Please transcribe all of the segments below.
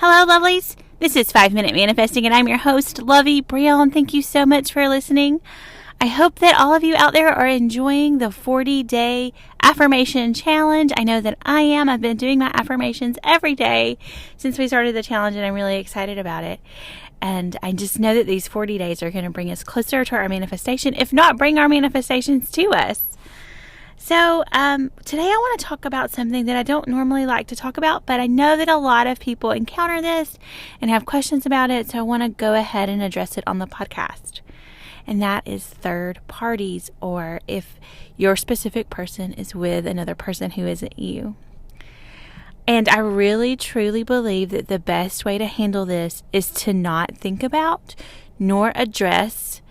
Hello, lovelies. This is 5 Minute Manifesting, and I'm your host, Lovey, and thank you so much for listening. I hope that all of you out there are enjoying the 40-day affirmation challenge. I know that I am. I've been doing my affirmations every day since we started the challenge, and I'm really excited about it. And I just know that these 40 days are going to bring us closer to our manifestation, if not bring our manifestations to us. So today I want to talk about something that I don't normally like to talk about, but I know that a lot of people encounter this and have questions about it, so I want to go ahead and address it on the podcast. And that is third parties, or if your specific person is with another person who isn't you. And I really, truly believe that the best way to handle this is to not think about nor address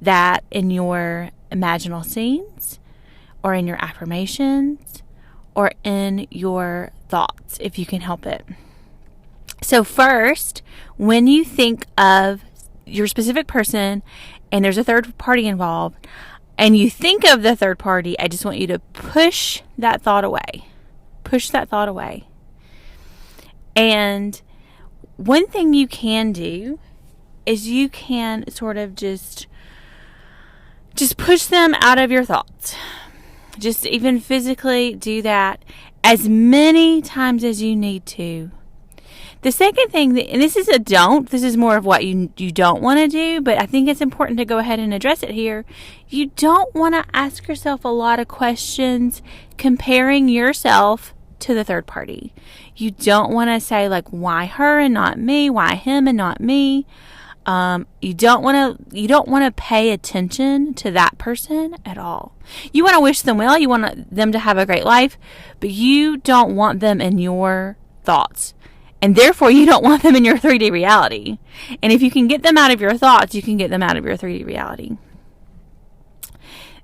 that in your imaginal scenes, or in your affirmations, or in your thoughts, if you can help it. So first, when you think of your specific person and there's a third party involved, and you think of the third party, I just want you to push that thought away. Push that thought away. And one thing you can do is you can sort of just push them out of your thoughts. Just even physically do that as many times as you need to. The second thing, and this is a don't, this is more of what you don't want to do, but I think it's important to go ahead and address it here. You don't want to ask yourself a lot of questions comparing yourself to the third party. You don't want to say like, why her and not me? Why him and not me? You don't want to pay attention to that person at all. You want to wish them well. You want them to have a great life, but you don't want them in your thoughts. And therefore, you don't want them in your 3D reality. And if you can get them out of your thoughts, you can get them out of your 3D reality.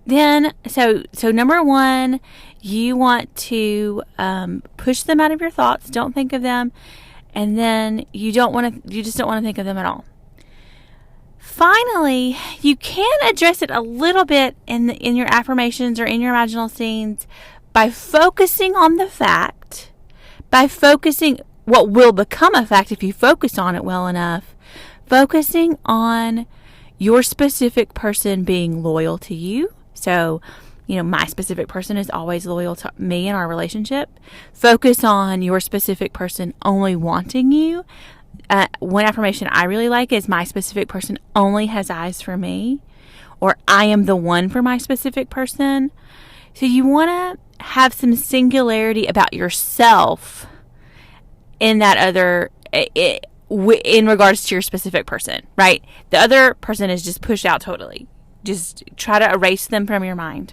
Then, so number one, you want to push them out of your thoughts. Don't think of them. And then you just don't want to think of them at all. Finally, you can address it a little bit in your affirmations or in your imaginal scenes by focusing on the fact, by focusing what will become a fact if you focus on it well enough, focusing on your specific person being loyal to you. So, my specific person is always loyal to me in our relationship. Focus on your specific person only wanting you. One affirmation I really like is my specific person only has eyes for me, or I am the one for my specific person. So you want to have some singularity about yourself in that other, in regards to your specific person, right? The other person is just pushed out totally. Just try to erase them from your mind.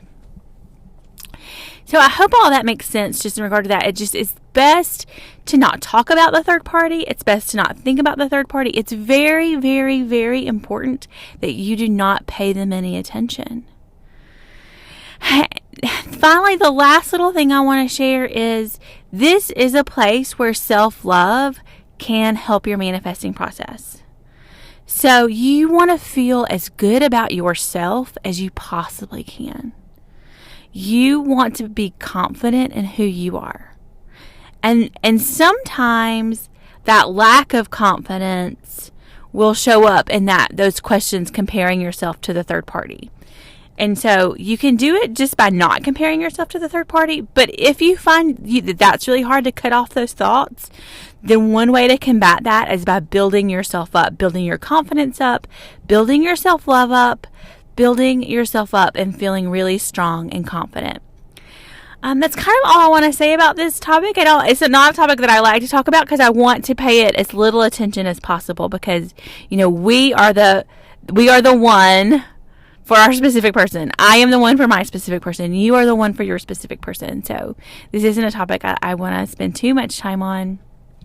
So I hope all that makes sense just in regard to that. It just is best to not talk about the third party. It's best to not think about the third party. It's very, very, very important that you do not pay them any attention. Finally, the last little thing I want to share is this is a place where self-love can help your manifesting process. So you want to feel as good about yourself as you possibly can. You want to be confident in who you are. And sometimes that lack of confidence will show up in those questions comparing yourself to the third party. And so you can do it just by not comparing yourself to the third party. But if you find that that's really hard to cut off those thoughts, then one way to combat that is by building yourself up, building your confidence up, building your self-love up, building yourself up and feeling really strong and confident. That's kind of all I want to say about this topic. It's not a topic that I like to talk about because I want to pay it as little attention as possible because, we are the one for our specific person. I am the one for my specific person. You are the one for your specific person. So this isn't a topic I want to spend too much time on,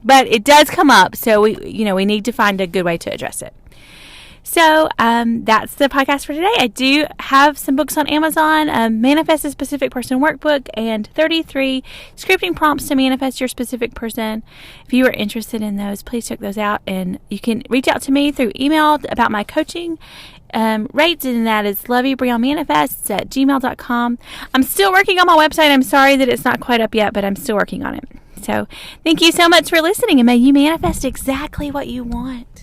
but it does come up. So we need to find a good way to address it. So that's the podcast for today. I do have some books on Amazon, Manifest a Specific Person Workbook and 33 Scripting Prompts to Manifest Your Specific Person. If you are interested in those, please check those out. And you can reach out to me through email about my coaching rates, and that is loveybrionmanifests@gmail.com. I'm still working on my website. I'm sorry that it's not quite up yet, but I'm still working on it. So thank you so much for listening, and may you manifest exactly what you want.